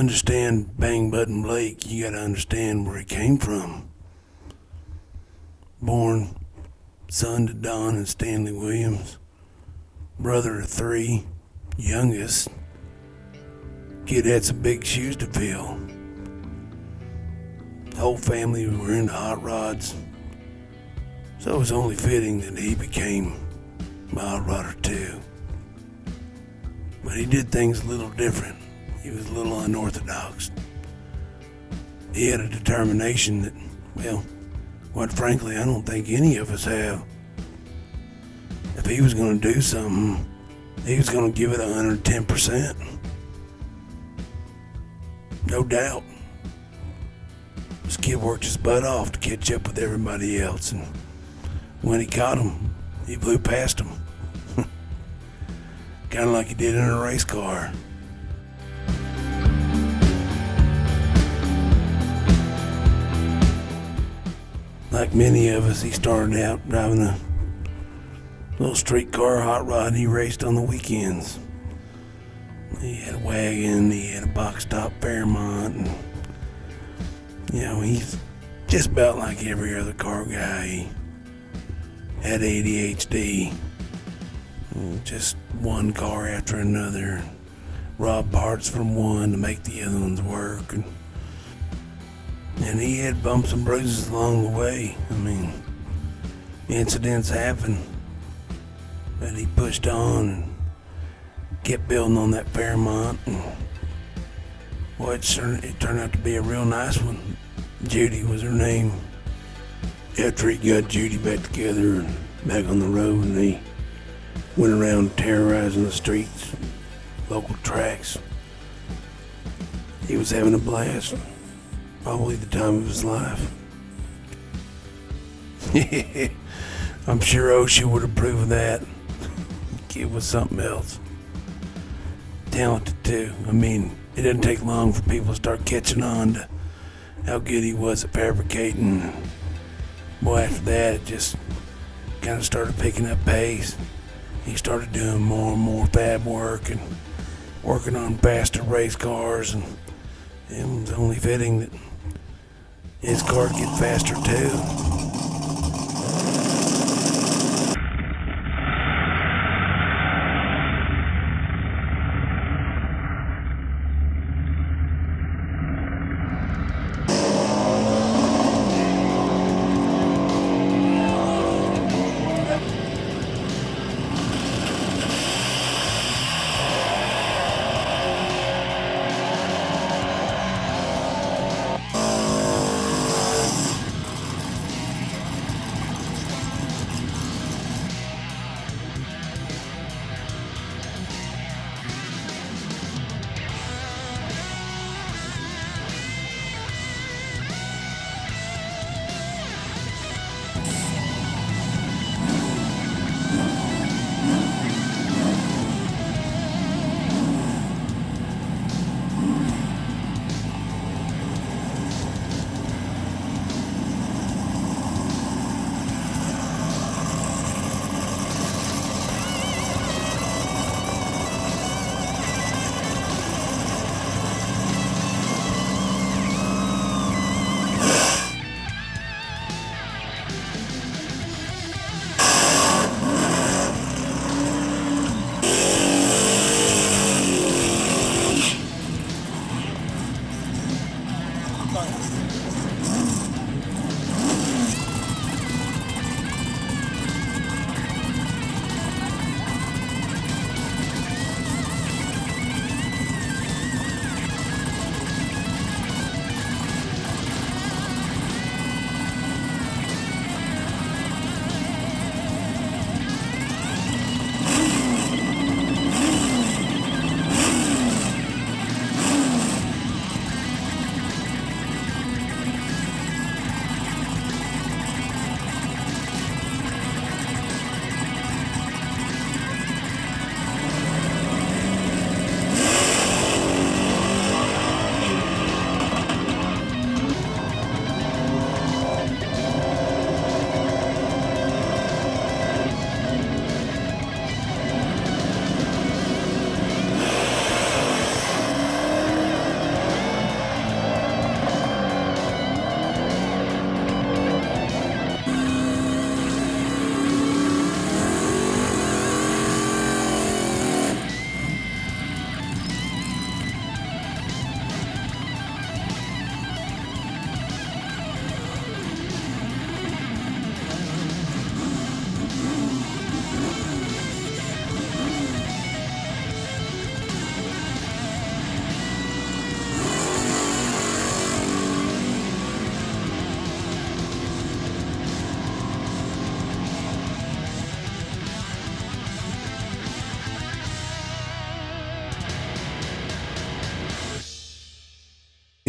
understand Bang Button Blake, you gotta understand where he came from. Born son to Don and Stanley Williams, brother of three, youngest. Kid had some big shoes to fill. The whole family were into hot rods, so it was only fitting that he became a hot rodder too. But he did things a little different. He was a little unorthodox. He had a determination that, well, quite frankly, I don't think any of us have. If he was going to do something, he was going to give it 110%. No doubt. This kid worked his butt off to catch up with everybody else, and when he caught him, he blew past him. Kind of like he did in a race car. Like many of us, he started out driving a little streetcar hot rod he raced on the weekends. He had a wagon, he had a box top Fairmont, and he's just about like every other car guy. He had ADHD, just one car after another, rob parts from one to make the other ones work, and he had bumps and bruises along the way. I mean, incidents happen, but he pushed on and kept building on that Fairmont, and boy, it turned out to be a real nice one. Judy was her name. After he got Judy back together and back on the road, and he went around terrorizing the streets, local tracks, he was having a blast. Probably the time of his life. I'm sure Oshie would approve of that. Kid was something else. Talented too. I mean, it didn't take long for people to start catching on to how good he was at fabricating. Boy, after that, it just kind of started picking up pace. He started doing more and more fab work and working on faster race cars, and it was only fitting that his car would get faster too.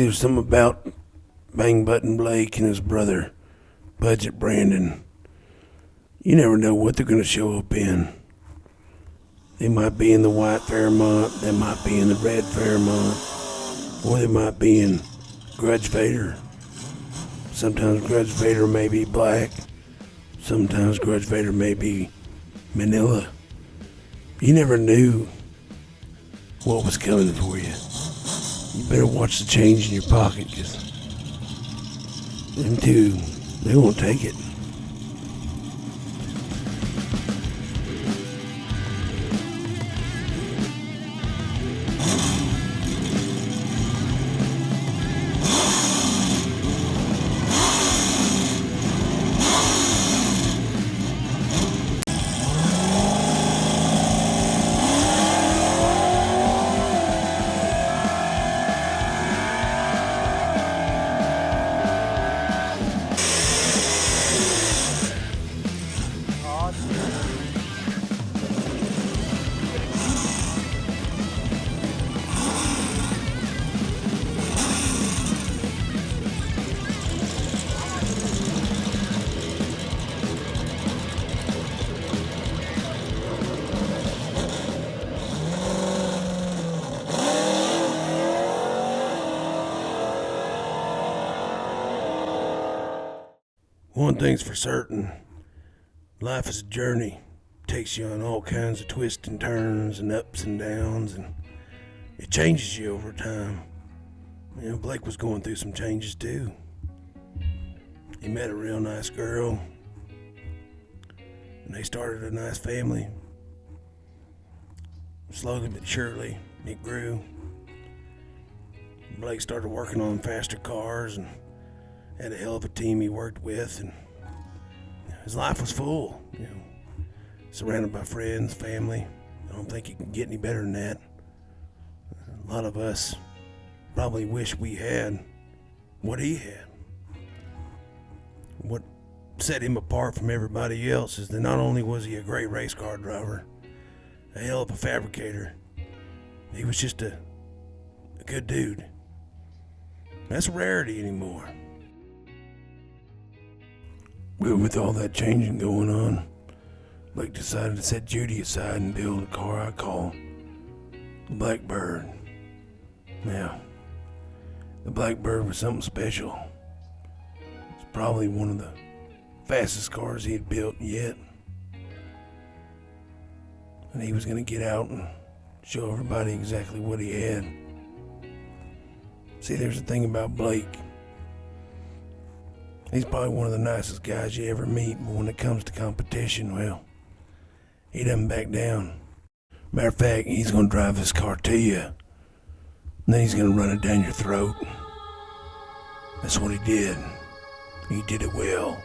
There's something about Bang Button Blake and his brother, Budget Brandon. You never know what they're going to show up in. They might be in the white Fairmont, they might be in the red Fairmont, or they might be in Grudge Vader. Sometimes Grudge Vader may be black, sometimes Grudge Vader may be Manila. You never knew what was coming for you. You better watch the change in your pocket, because them two, they won't take it. One thing's for certain, life is a journey. It takes you on all kinds of twists and turns and ups and downs, and it changes you over time. You know, Blake was going through some changes too. He met a real nice girl, and they started a nice family. Slowly but surely, it grew. Blake started working on faster cars and had a hell of a team he worked with, and his life was full, you know, surrounded by friends, family. I don't think you can get any better than that. A lot of us probably wish we had what he had. What set him apart from everybody else is that not only was he a great race car driver, a hell of a fabricator, he was just a good dude. That's a rarity anymore. Well, with all that changing going on, Blake decided to set Judy aside and build a car I call the Blackbird. Now, the Blackbird was something special. It's probably one of the fastest cars he had built yet. And he was going to get out and show everybody exactly what he had. See, there's the thing about Blake. He's probably one of the nicest guys you ever meet, but when it comes to competition, well, he doesn't back down. Matter of fact, he's going to drive this car to you, and then he's going to run it down your throat. That's what he did. He did it well.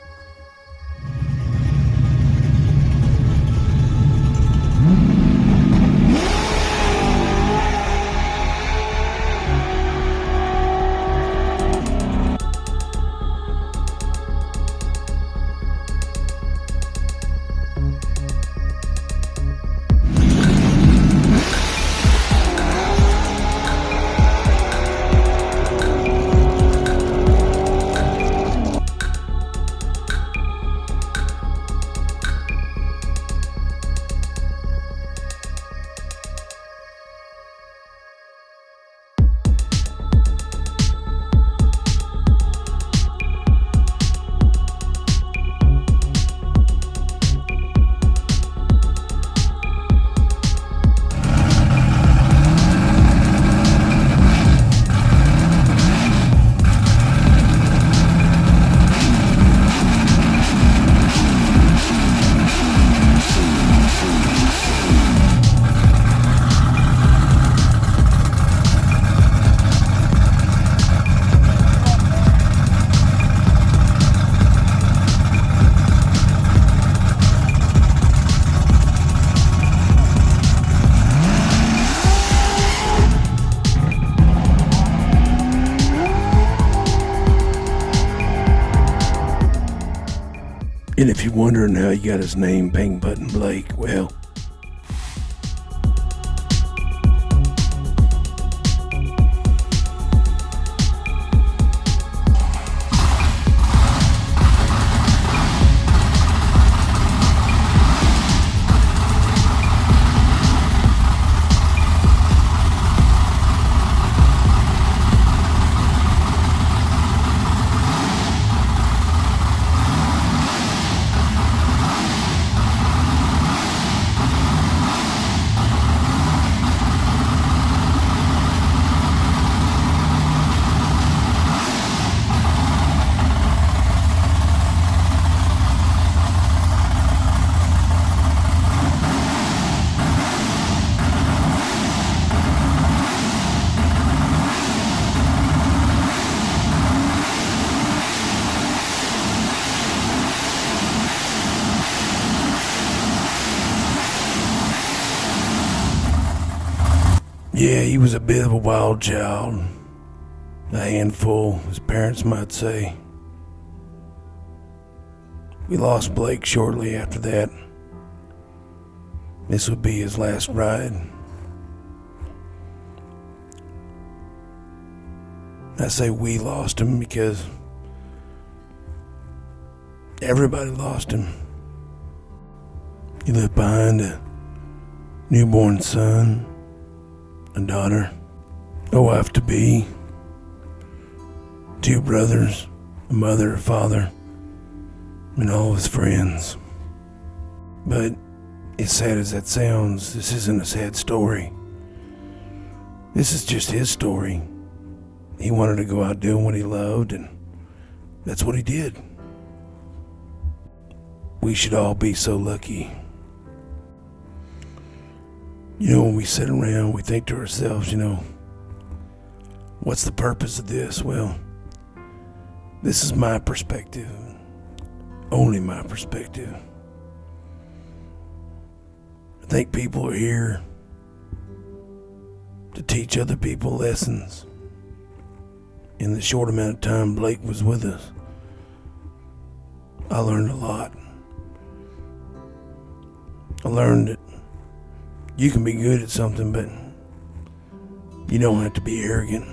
And if you're wondering how he got his name, Bang Button Blake, well, Yeah, he was a bit of a wild child. A handful, his parents might say. We lost Blake shortly after that. This would be his last ride. I say we lost him because everybody lost him. He left behind a newborn son, a daughter, a wife-to-be, 2 brothers, a mother, a father, and all of his friends. But as sad as that sounds, this isn't a sad story. This is just his story. He wanted to go out doing what he loved, and that's what he did. We should all be so lucky. When we sit around, we think to ourselves, what's the purpose of this? Well, this is my perspective. Only my perspective. I think people are here to teach other people lessons. In the short amount of time Blake was with us, I learned a lot. I learned that you can be good at something, but you don't have to be arrogant.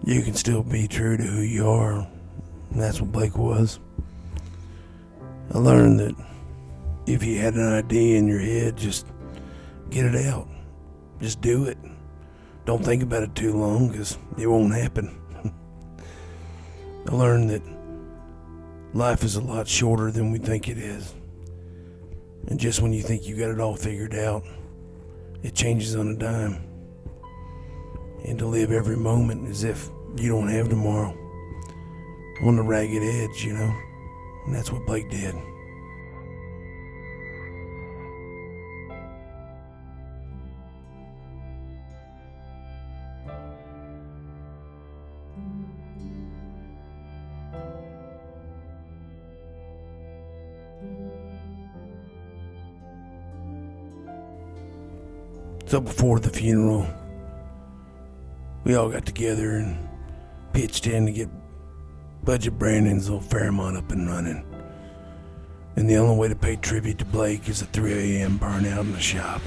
You can still be true to who you are, and that's what Blake was. I learned that if you had an idea in your head, just get it out. Just do it. Don't think about it too long, because it won't happen. I learned that life is a lot shorter than we think it is. And just when you think you got it all figured out, it changes on a dime. And to live every moment as if you don't have tomorrow, on the ragged edge, And that's what Blake did. So before the funeral, we all got together and pitched in to get Budget Brandon's old Fairmont up and running. And the only way to pay tribute to Blake is a 3 a.m. burnout in the shop.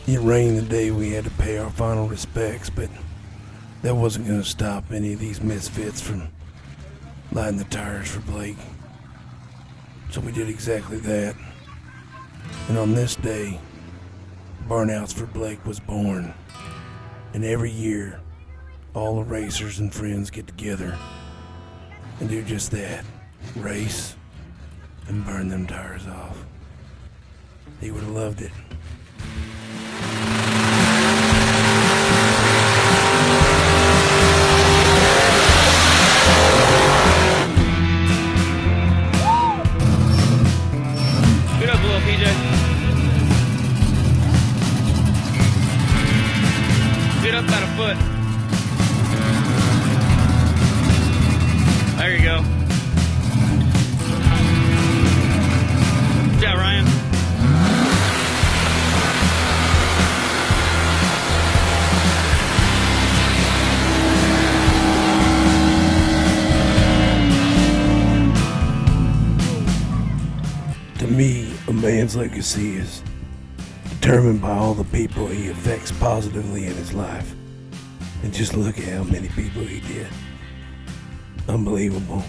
It rained the day we had to pay our final respects, but that wasn't going to stop any of these misfits from lighting the tires for Blake. So we did exactly that. And on this day, Burnouts for Blake was born. And every year, all the racers and friends get together and do just that. Race and burn them tires off. He would have loved it. Get up about a foot. There you go. Good job, Ryan. To me, a man's legacy is determined by all the people he affects positively in his life. And just look at how many people he did. Unbelievable.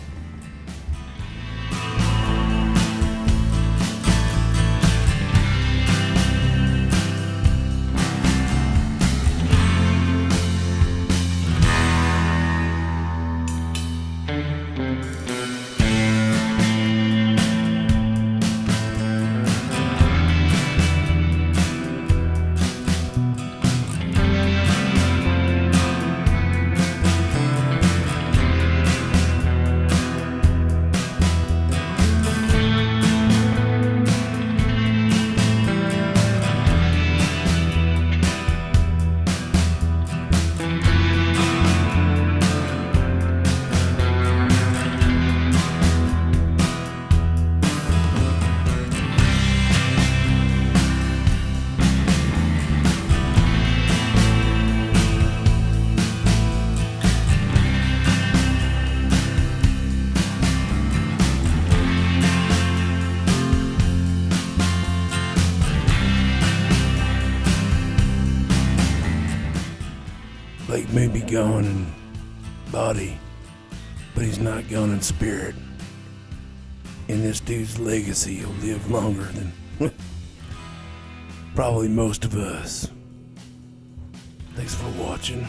Blake may be gone in body, but he's not gone in spirit. And this dude's legacy will live longer than probably most of us. Thanks for watching.